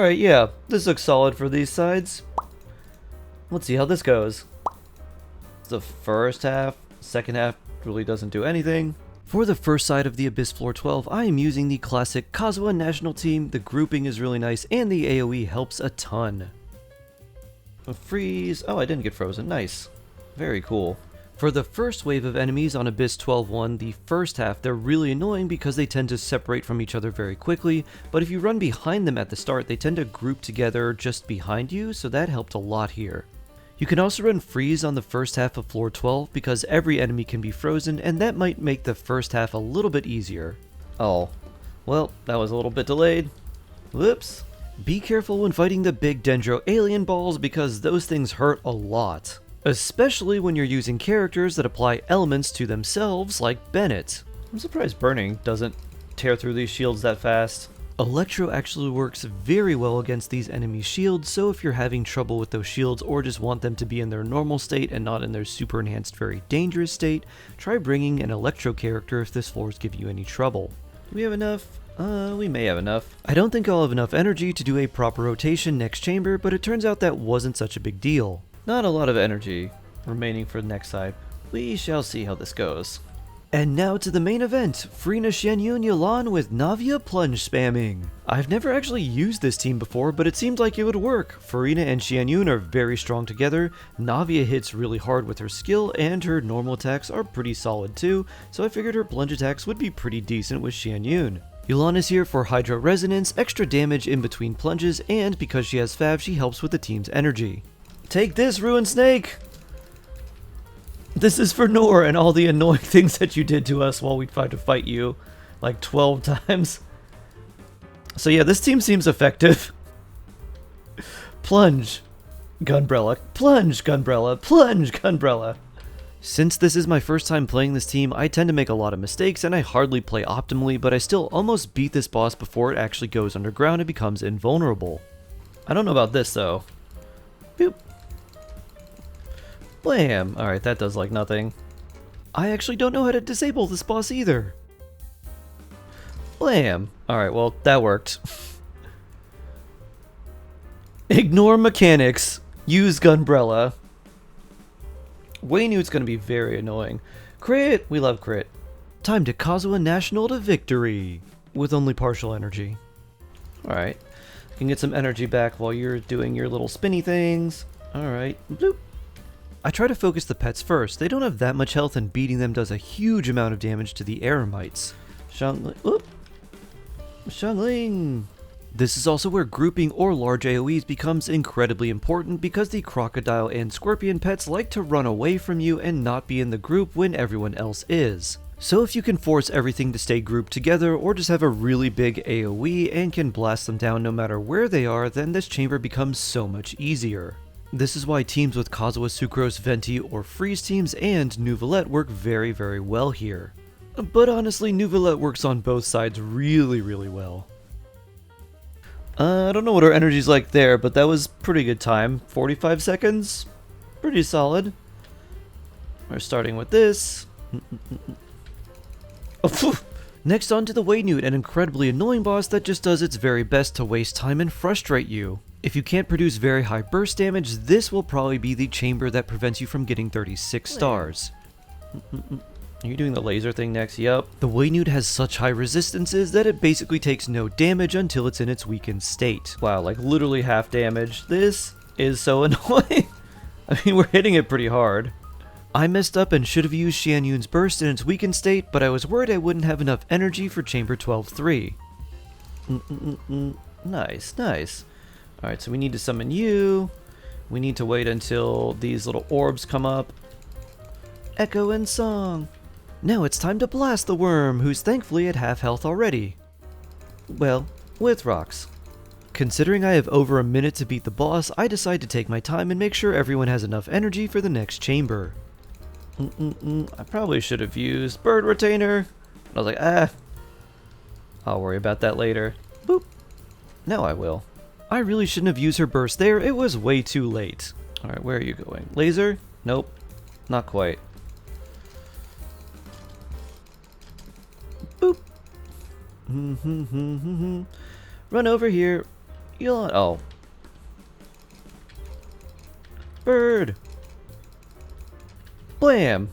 Alright, yeah, this looks solid for these sides. Let's see how this goes. The first half, second half really doesn't do anything. For the first side of the Abyss Floor 12, I am using the classic Kazuha national team. The grouping is really nice and the AoE helps a ton. A freeze. Oh, I didn't get frozen. Nice. Very cool. For the first wave of enemies on Abyss 12-1, the first half, they're really annoying because they tend to separate from each other very quickly, but if you run behind them at the start, they tend to group together just behind you, so that helped a lot here. You can also run freeze on the first half of floor 12 because every enemy can be frozen, and that might make the first half a little bit easier. Oh, well, that was a little bit delayed. Whoops. Be careful when fighting the big Dendro alien balls because those things hurt a lot. Especially when you're using characters that apply elements to themselves like Bennett. I'm surprised burning doesn't tear through these shields that fast. Electro actually works very well against these enemy shields, so if you're having trouble with those shields or just want them to be in their normal state and not in their super enhanced very dangerous state, try bringing an Electro character if this floor is giving you any trouble. Do we have enough? We may have enough. I don't think I'll have enough energy to do a proper rotation next chamber, but it turns out that wasn't such a big deal. Not a lot of energy remaining for the next side. We shall see how this goes. And now to the main event, Furina Xianyun Yelan with Navia Plunge spamming. I've never actually used this team before, but it seemed like it would work. Furina and Xianyun are very strong together, Navia hits really hard with her skill, and her normal attacks are pretty solid too, so I figured her plunge attacks would be pretty decent with Xianyun. Yelan is here for Hydro Resonance, extra damage in between plunges, and because she has Fav, she helps with the team's energy. Take this, Ruined Snake! This is for Noor and all the annoying things that you did to us while we tried to fight you like 12 times. So yeah, this team seems effective. Plunge, Gunbrella, plunge, Gunbrella, plunge, Gunbrella. Since this is my first time playing this team, I tend to make a lot of mistakes and I hardly play optimally, but I still almost beat this boss before it actually goes underground and becomes invulnerable. I don't know about this though. Boop. Blam! Alright, that does like nothing. I actually don't know how to disable this boss either. Blam! Alright, well, that worked. Ignore mechanics. Use Gunbrella. We knew it's gonna be very annoying. Crit! We love crit. Time to Kazuha National to victory. With only partial energy. Alright. You can get some energy back while you're doing your little spinny things. Alright. Bloop. I try to focus the pets first. They don't have that much health and beating them does a huge amount of damage to the Eremites. Xiangling! This is also where grouping or large AoEs becomes incredibly important because the crocodile and scorpion pets like to run away from you and not be in the group when everyone else is. So if you can force everything to stay grouped together or just have a really big AoE and can blast them down no matter where they are, then this chamber becomes so much easier. This is why teams with Kazuha, Sucrose, Venti, or Freeze teams and Neuvillette work very, very well here. But honestly, Neuvillette works on both sides really, really well. I don't know what our energy's like there, but that was pretty good time. 45 seconds? Pretty solid. We're starting with this. Next on to the Waynute, an incredibly annoying boss that just does its very best to waste time and frustrate you. If you can't produce very high burst damage, this will probably be the chamber that prevents you from getting 36 stars. Are you doing the laser thing next? Yup. The Waynute has such high resistances that it basically takes no damage until it's in its weakened state. Wow, like literally half damage. This is so annoying. I mean, we're hitting it pretty hard. I messed up and should have used Xianyun's burst in its weakened state, but I was worried I wouldn't have enough energy for chamber 12-3. Nice, nice. Alright, so we need to summon you. We need to wait until these little orbs come up. Echo and song. Now it's time to blast the worm, who's thankfully at half health already. Well, with rocks. Considering I have over a minute to beat the boss, I decide to take my time and make sure everyone has enough energy for the next chamber. I probably should have used Bird Retainer. I was like, I'll worry about that later. Boop. Now I will. I really shouldn't have used her burst there, it was way too late. Alright, where are you going? Laser? Nope. Not quite. Boop. Run over here. Yelan. Oh. Bird. Blam.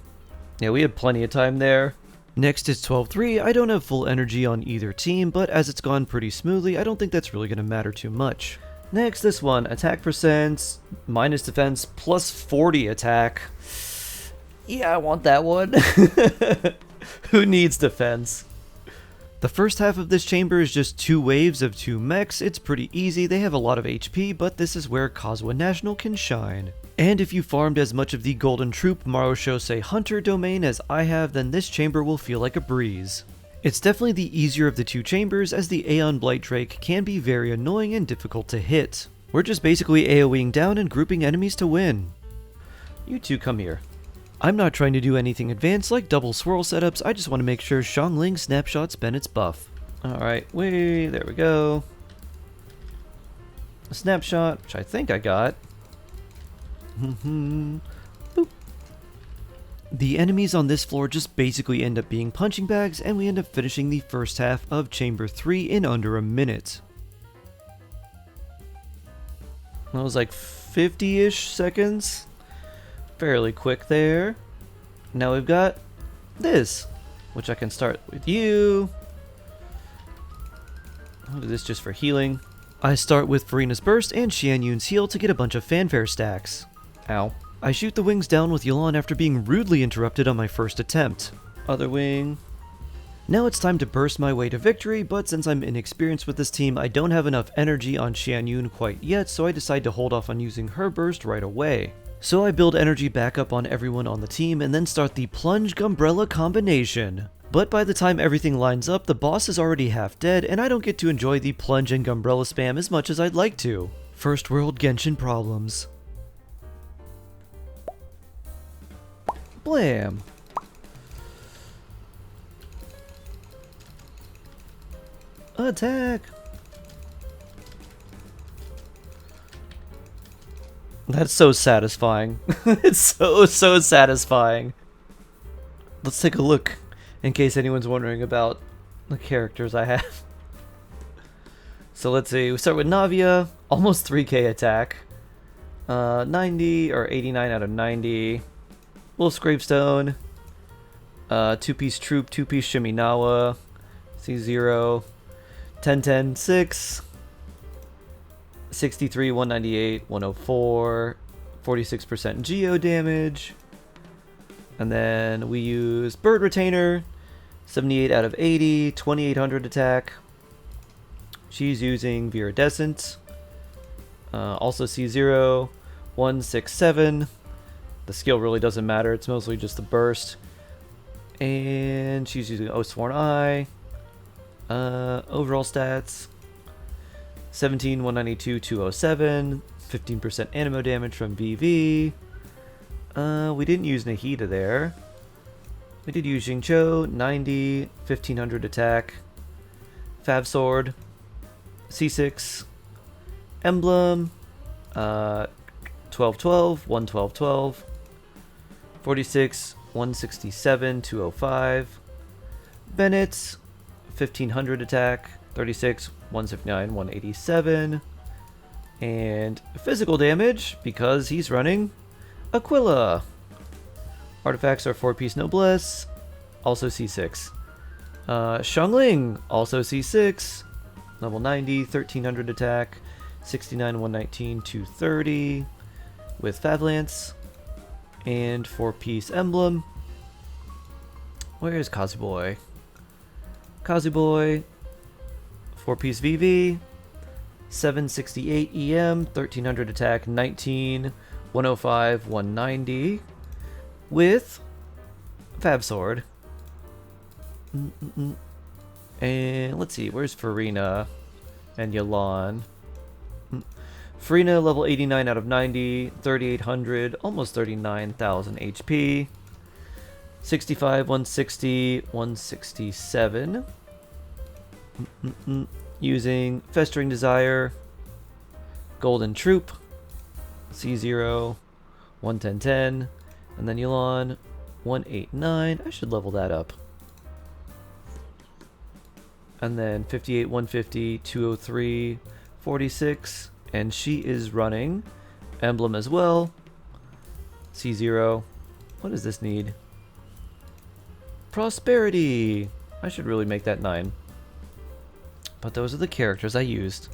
Yeah, we had plenty of time there. Next is 12-3. I don't have full energy on either team, but as it's gone pretty smoothly, I don't think that's really going to matter too much. Next, this one. Attack percent, minus defense, plus 40 attack. Yeah, I want that one. Who needs defense? The first half of this chamber is just 2 waves of 2 mechs. It's pretty easy. They have a lot of HP, but this is where Kazuha National can shine. And if you farmed as much of the Golden Troop Marushosei Hunter domain as I have, then this chamber will feel like a breeze. It's definitely the easier of the 2 chambers, as the Aeon Blight Drake can be very annoying and difficult to hit. We're just basically AoEing down and grouping enemies to win. You two come here. I'm not trying to do anything advanced like double swirl setups, I just want to make sure Xiangling snapshots Bennett's buff. Alright, there we go. A snapshot, which I think I got. Boop. The enemies on this floor just basically end up being punching bags, and we end up finishing the first half of Chamber 3 in under a minute. That was like 50-ish seconds. Fairly quick there. Now we've got this, which I can start with you. I'll do this just for healing. I start with Furina's Burst and Xianyun's Heal to get a bunch of fanfare stacks. Ow. I shoot the wings down with Yelan after being rudely interrupted on my first attempt. Other wing. Now it's time to burst my way to victory, but since I'm inexperienced with this team, I don't have enough energy on Xianyun quite yet, so I decide to hold off on using her burst right away. So I build energy back up on everyone on the team and then start the Plunge Gunbrella combination. But by the time everything lines up, the boss is already half dead, and I don't get to enjoy the Plunge and Gunbrella spam as much as I'd like to. First world Genshin problems. Blam! Attack! That's so satisfying. It's so satisfying. Let's take a look, in case anyone's wondering about the characters I have. So let's see, we start with Navia, almost 3k attack. 90 or 89 out of 90. Wolf Scrapestone. 2-piece Troop, 2-piece Shiminawa. C0. 10-10, 6. 63, 198, 104, 46% Geo damage. And then we use Bird Retainer, 78 out of 80, 2800 attack. She's using Viridescent. Also C0, 167. The skill really doesn't matter, it's mostly just the burst. And she's using Oathsworn Eye. Overall stats. 17, 192, 207, 15% animo damage from VV. We didn't use Nahida there. We did use Xingqiu, 90, 1500 attack. Fab Sword, C6, Emblem, 1212, 11212, 46, 167, 205. Bennett, 1500 attack. 36, 179, 187. And physical damage, because he's running Aquila. Artifacts are 4-piece Noblesse, also C6. Xiangling, also C6. Level 90, 1300 attack. 69, 119, 230. With Favlance. And 4-piece Emblem. Where is Kazuboy? Kazuboy. 4-piece VV, 768 EM, 1300 attack, 19, 105, 190, with Fab Sword. And let's see, where's Furina and Yelan? Furina, level 89 out of 90, 3800, almost 39,000 HP, 65, 160, 167. Using Festering Desire, Golden Troop, C0, 11010, and then Yelan, 189. I should level that up. And then 58, 150, 203, 46, and she is running emblem as well. C0. What does this need? Prosperity! I should really make that 9. But those are the characters I used.